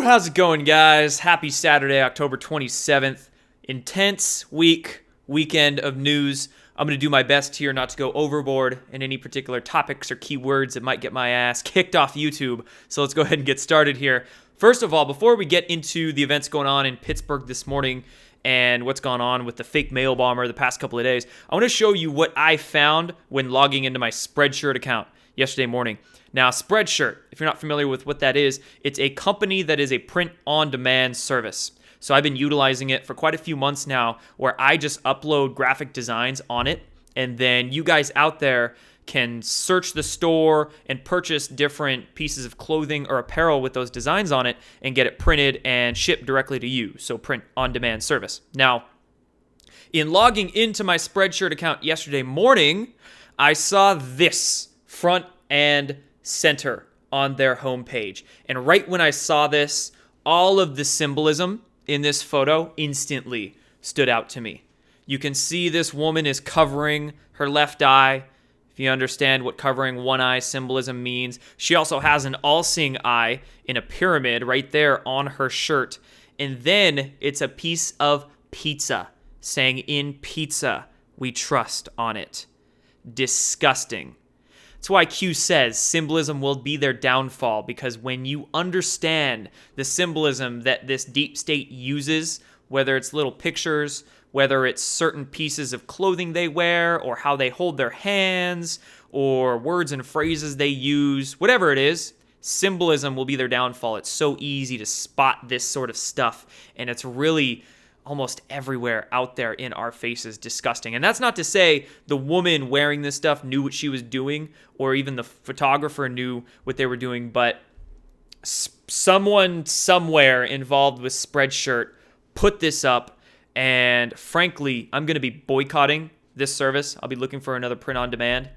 How's it going, guys? Happy Saturday, October 27th. Intense weekend of news. I'm going to do my best here not to go overboard in any particular topics or keywords that might get my ass kicked off YouTube. So let's go ahead and get started here. First of all, before we get into the events going on in Pittsburgh this morning and what's gone on with the fake mail bomber the past couple of days, I want to show you what I found when logging into my Spreadshirt account yesterday morning. Now, Spreadshirt, if you're not familiar with what that is, it's a company that is a print-on-demand service. So I've been utilizing it for quite a few months now, where I just upload graphic designs on it, and then you guys out there can search the store and purchase different pieces of clothing or apparel with those designs on it and get it printed and shipped directly to you. So print-on-demand service. Now, in logging into my Spreadshirt account yesterday morning, I saw this front and center on their homepage. And right when I saw this, all of the symbolism in this photo instantly stood out to me. You can see this woman is covering her left eye. If you understand what covering one eye symbolism means. She also has an all-seeing eye in a pyramid right there on her shirt. And then it's a piece of pizza saying, "In pizza, we trust" on it. Disgusting. That's why Q says symbolism will be their downfall, because when you understand the symbolism that this deep state uses, whether it's little pictures, whether it's certain pieces of clothing they wear, or how they hold their hands, or words and phrases they use, whatever it is, symbolism will be their downfall. It's so easy to spot this sort of stuff, and it's really almost everywhere out there in our faces. Disgusting. And that's not to say the woman wearing this stuff knew what she was doing, or even the photographer knew what they were doing, but someone somewhere involved with Spreadshirt put this up, and frankly, I'm going to be boycotting this service. I'll be looking for another print-on-demand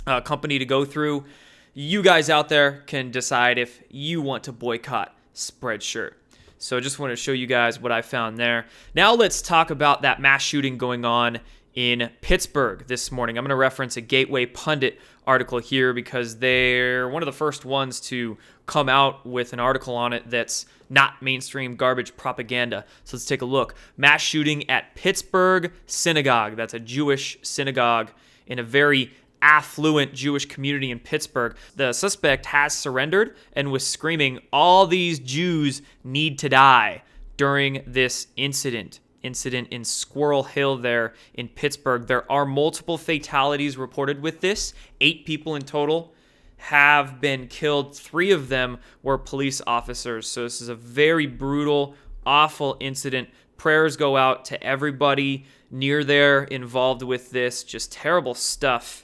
company to go through. You guys out there can decide if you want to boycott Spreadshirt. So I just want to show you guys what I found there. Now let's talk about that mass shooting going on in Pittsburgh this morning. I'm going to reference a Gateway Pundit article here because they're one of the first ones to come out with an article on it that's not mainstream garbage propaganda. So let's take a look. Mass shooting at Pittsburgh synagogue. That's a Jewish synagogue in a very affluent Jewish community in Pittsburgh. The suspect has surrendered and was screaming, "All these Jews need to die," during this incident in Squirrel Hill there in Pittsburgh. There are multiple fatalities reported with this. 8 people in total have been killed. 3 of them were police officers. So this is a very brutal, awful incident. Prayers go out to everybody near there involved with this. Just terrible stuff.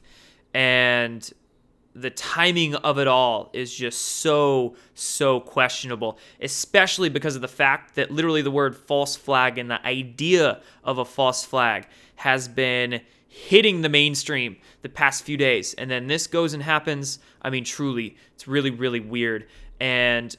And the timing of it all is just so questionable, especially because of the fact that literally the word false flag and the idea of a false flag has been hitting the mainstream the past few days. And then this goes and happens. I mean, truly, it's really weird. And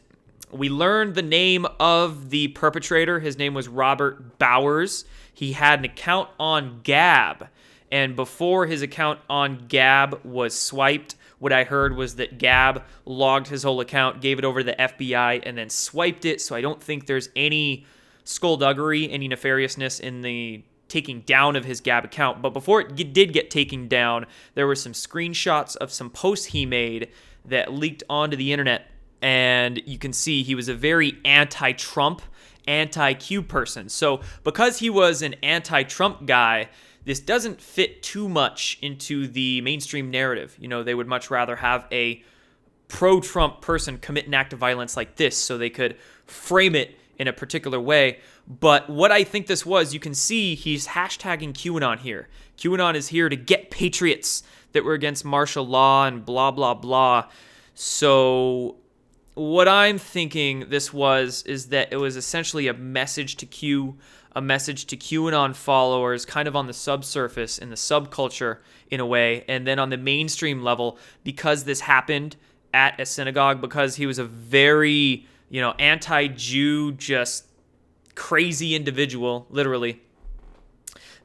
we learned the name of the perpetrator. His name was Robert Bowers. He had an account on Gab. And before his account on Gab was swiped, what I heard was that Gab logged his whole account, gave it over to the FBI, and then swiped it. So I don't think there's any skullduggery, any nefariousness in the taking down of his Gab account. But before it did get taken down, there were some screenshots of some posts he made that leaked onto the internet. And you can see he was a very anti-Trump, anti-Q person. So because he was an anti-Trump guy, this doesn't fit too much into the mainstream narrative. You know, they would much rather have a pro-Trump person commit an act of violence like this so they could frame it in a particular way. But what I think this was, you can see he's hashtagging QAnon here. QAnon is here to get patriots that were against martial law and blah, blah, blah. So what I'm thinking this is that it was essentially a message to Q, a message to QAnon followers, kind of on the subsurface, in the subculture in a way, and then on the mainstream level, because this happened at a synagogue, because he was a very, anti-Jew, just crazy individual, literally,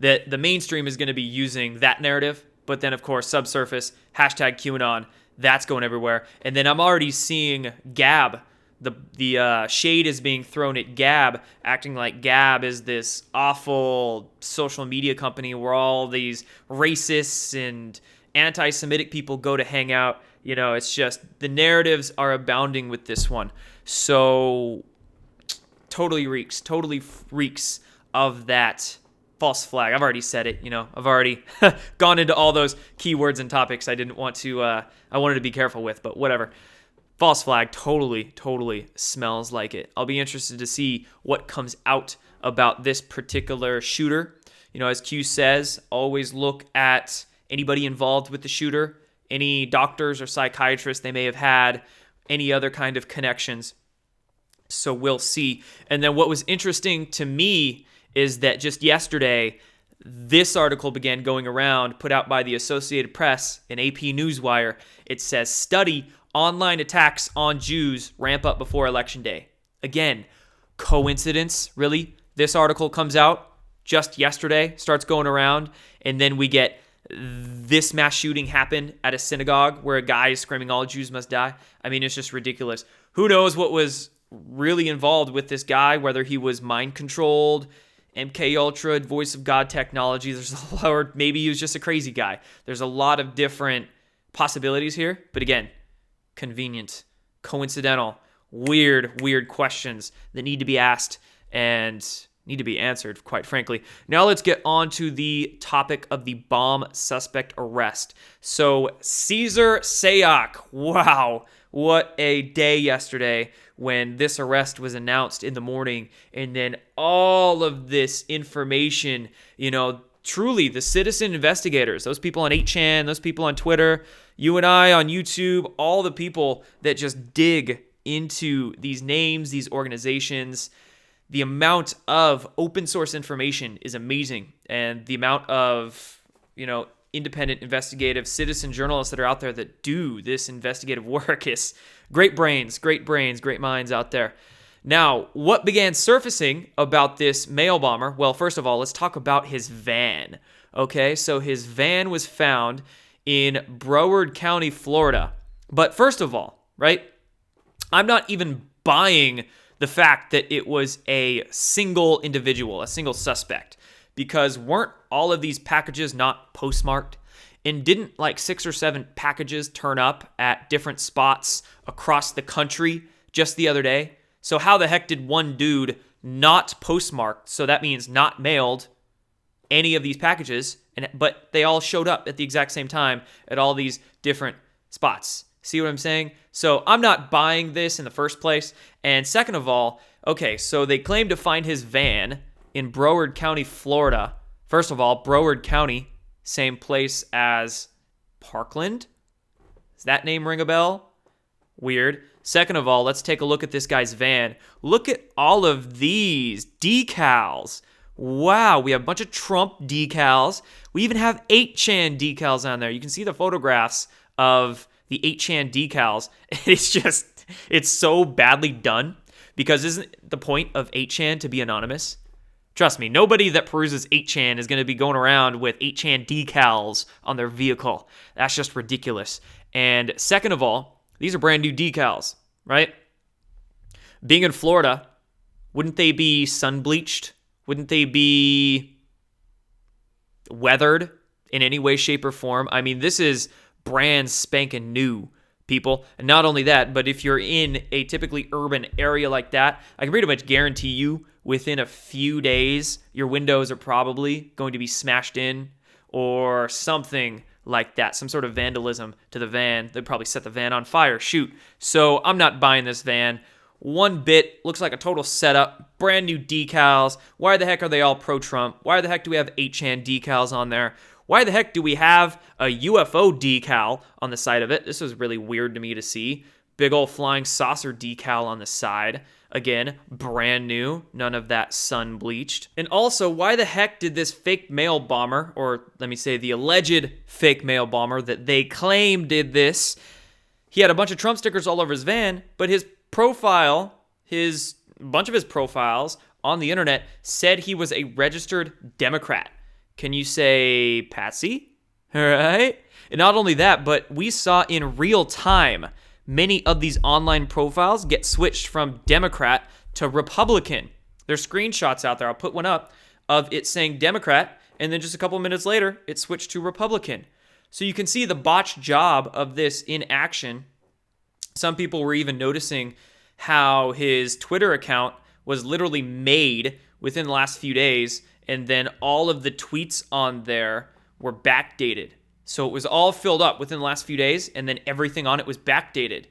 that the mainstream is going to be using that narrative, but then, of course, subsurface, hashtag QAnon, that's going everywhere. And then I'm already seeing Gab the shade is being thrown at Gab, acting like Gab is this awful social media company where all these racists and anti-Semitic people go to hang out. It's just the narratives are abounding with this one. So totally reeks of that false flag. I've already said it. I've already gone into all those keywords and topics I didn't want to. I wanted to be careful with, but whatever. False flag totally smells like it. I'll be interested to see what comes out about this particular shooter. As Q says, always look at anybody involved with the shooter, any doctors or psychiatrists they may have had, any other kind of connections. So we'll see. And then what was interesting to me is that just yesterday, this article began going around, put out by the Associated Press and AP Newswire. It says, study online attacks on Jews ramp up before Election Day. Again, coincidence, really? This article comes out just yesterday, starts going around, and then we get this mass shooting happen at a synagogue where a guy is screaming, all Jews must die. I mean, it's just ridiculous. Who knows what was really involved with this guy, whether he was mind controlled, MK Ultra, voice of God technology, or maybe he was just a crazy guy. There's a lot of different possibilities here, but again, convenient, coincidental, weird questions that need to be asked and need to be answered, quite frankly. Now let's get on to the topic of the bomb suspect arrest. So Cesar Sayoc, wow, what a day yesterday when this arrest was announced in the morning, and then all of this information, truly the citizen investigators, those people on 8chan, those people on Twitter, you and I on YouTube, all the people that just dig into these names, these organizations, the amount of open source information is amazing. And the amount of, independent investigative citizen journalists that are out there that do this investigative work is great brains, great minds out there. Now, what began surfacing about this mail bomber? Well, first of all, let's talk about his van. Okay, so his van was found in Broward County, Florida. But first of all, right, I'm not even buying the fact that it was a single individual, a single suspect, because weren't all of these packages not postmarked? And didn't like 6 or 7 packages turn up at different spots across the country just the other day? So how the heck did one dude not postmarked, so that means not mailed, any of these packages, but they all showed up at the exact same time at all these different spots? See what I'm saying? So I'm not buying this in the first place. And second of all, okay, so they claim to find his van in Broward County, Florida. First of all, Broward County, same place as Parkland. Does that name ring a bell? Weird. Second of all, let's take a look at this guy's van. Look at all of these decals. Wow, we have a bunch of Trump decals. We even have 8chan decals on there. You can see the photographs of the 8chan decals. It's so badly done, because isn't the point of 8chan to be anonymous? Trust me, nobody that peruses 8chan is going to be going around with 8chan decals on their vehicle. That's just ridiculous. And second of all, these are brand new decals, right? Being in Florida, wouldn't they be sun bleached? Wouldn't they be weathered in any way, shape, or form? I mean, this is brand spanking new, people. And not only that, but if you're in a typically urban area like that, I can pretty much guarantee you within a few days, your windows are probably going to be smashed in or something like that. Some sort of vandalism to the van. They'd probably set the van on fire. Shoot. So I'm not buying this van one bit. Looks like a total setup. Brand new decals. Why the heck are they all pro-Trump? Why the heck do we have 8chan decals on there? Why the heck do we have a UFO decal on the side of it? This was really weird to me to see. Big old flying saucer decal on the side. Again, brand new. None of that sun bleached. And also, why the heck did this fake mail bomber, or let me say the alleged fake mail bomber that they claim did this, he had a bunch of Trump stickers all over his van, but his profile, a bunch of his profiles on the internet said he was a registered Democrat. Can you say Patsy? All right. And not only that, but we saw in real time many of these online profiles get switched from Democrat to Republican. There's screenshots out there. I'll put one up of it saying Democrat, and then just a couple minutes later, it switched to Republican. So you can see the botched job of this in action. Some people were even noticing how his Twitter account was literally made within the last few days, and then all of the tweets on there were backdated. So it was all filled up within the last few days, and then everything on it was backdated.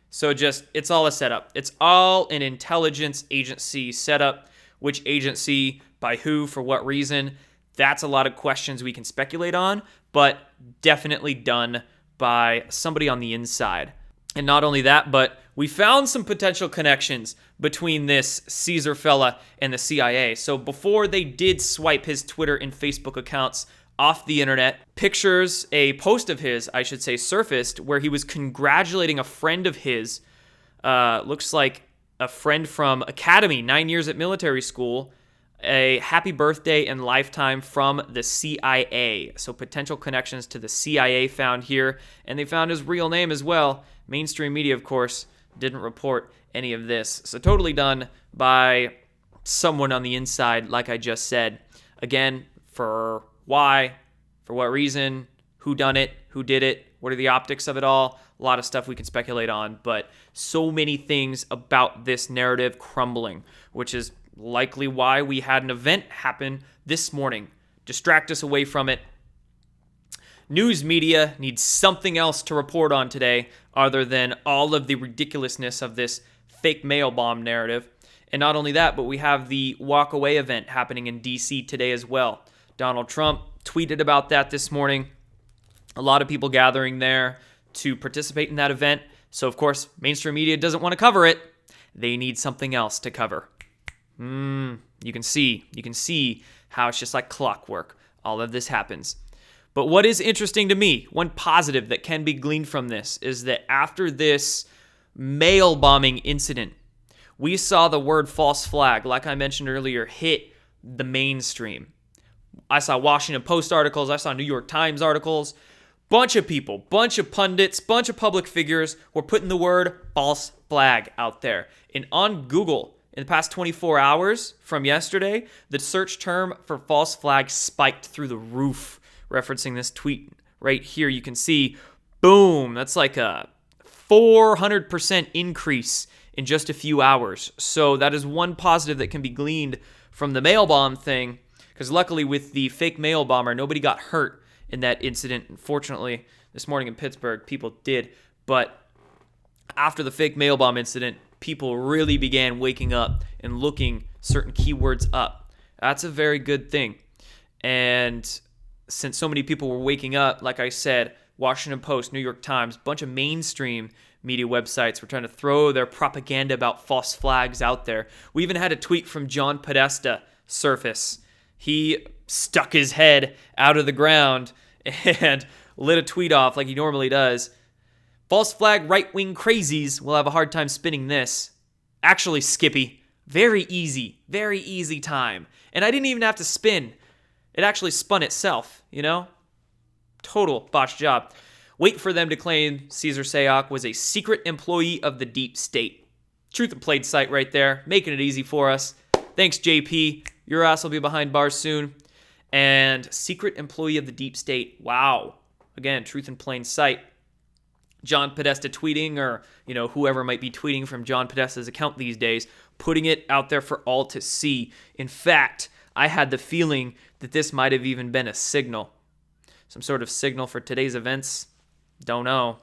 So it's all a setup. It's all an intelligence agency setup. Which agency, by who, for what reason? That's a lot of questions we can speculate on, but definitely done by somebody on the inside. And not only that, but we found some potential connections between this Caesar fella and the CIA. So before they did swipe his Twitter and Facebook accounts off the internet, a post of his, I should say, surfaced where he was congratulating a friend of his, looks like a friend from Academy, 9 years at military school, a happy birthday and lifetime from the CIA. So potential connections to the CIA found here, and they found his real name as well. Mainstream media, of course, didn't report any of this. So totally done by someone on the inside, like I just said. Again, for why, for what reason, who done it, who did it, what are the optics of it all? A lot of stuff we can speculate on, but so many things about this narrative crumbling, which is likely why we had an event happen this morning. Distract us away from it. News media needs something else to report on today other than all of the ridiculousness of this fake mail bomb narrative. And not only that, but we have the walk away event happening in D.C. today as well. Donald Trump tweeted about that this morning. A lot of people gathering there to participate in that event. So, of course, mainstream media doesn't want to cover it. They need something else to cover. You can see how it's just like clockwork. All of this happens. But what is interesting to me, one positive that can be gleaned from this, is that after this mail bombing incident, we saw the word false flag, like I mentioned earlier, hit the mainstream. I saw Washington Post articles. I saw New York Times articles. Bunch of people, bunch of pundits, bunch of public figures were putting the word false flag out there. And on Google, in the past 24 hours from yesterday, the search term for false flag spiked through the roof. Referencing this tweet right here, you can see, boom, that's like a 400% increase in just a few hours. So that is one positive that can be gleaned from the mail bomb thing, because luckily with the fake mail bomber, nobody got hurt in that incident. Unfortunately, this morning in Pittsburgh, people did. But after the fake mail bomb incident, people really began waking up and looking certain keywords up. That's a very good thing. And since so many people were waking up, like I said, Washington Post, New York Times, bunch of mainstream media websites were trying to throw their propaganda about false flags out there. We even had a tweet from John Podesta surface. He stuck his head out of the ground and lit a tweet off like he normally does. False flag right-wing crazies will have a hard time spinning this. Actually, Skippy, very easy time. And I didn't even have to spin. It actually spun itself, Total botched job. Wait for them to claim Caesar Sayoc was a secret employee of the deep state. Truth in plain sight right there, making it easy for us. Thanks, JP. Your ass will be behind bars soon. And secret employee of the deep state. Wow. Again, truth in plain sight. John Podesta tweeting, or whoever might be tweeting from John Podesta's account these days, putting it out there for all to see. In fact, I had the feeling that this might have even been a signal. Some sort of signal for today's events. Don't know.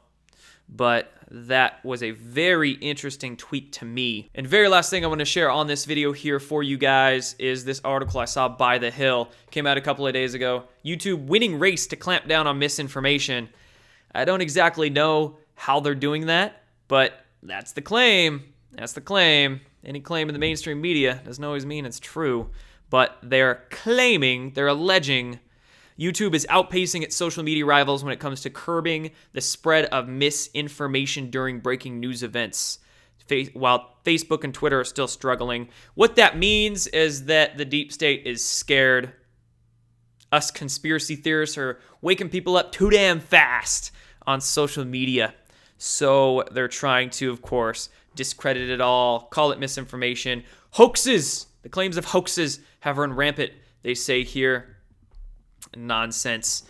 But that was a very interesting tweet to me. And very last thing I want to share on this video here for you guys is this article I saw by The Hill. Came out a couple of days ago. YouTube winning race to clamp down on misinformation. I don't exactly know how they're doing that, but that's the claim. That's the claim. Any claim in the mainstream media doesn't always mean it's true. But they're alleging YouTube is outpacing its social media rivals when it comes to curbing the spread of misinformation during breaking news events, while Facebook and Twitter are still struggling. What that means is that the deep state is scared. Us conspiracy theorists are waking people up too damn fast on social media. So they're trying to, of course, discredit it all, call it misinformation. Hoaxes! The claims of hoaxes have run rampant, they say here. Nonsense.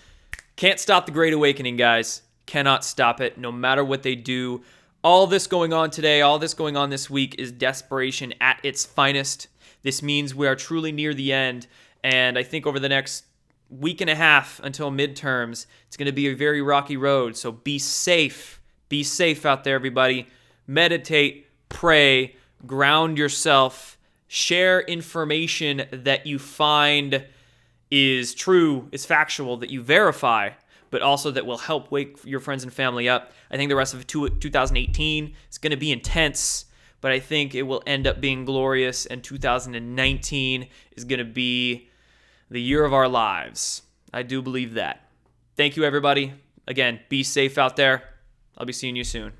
Can't stop the Great Awakening, guys. Cannot stop it, no matter what they do. All this going on today, all this going on this week is desperation at its finest. This means we are truly near the end, and I think over the next week and a half until midterms, it's going to be a very rocky road, so be safe. Be safe out there, everybody. Meditate, pray, ground yourself, share information that you find is true, is factual, that you verify, but also that will help wake your friends and family up. I think the rest of 2018 is going to be intense, but I think it will end up being glorious, and 2019 is going to be the year of our lives. I do believe that. Thank you, everybody. Again, be safe out there. I'll be seeing you soon.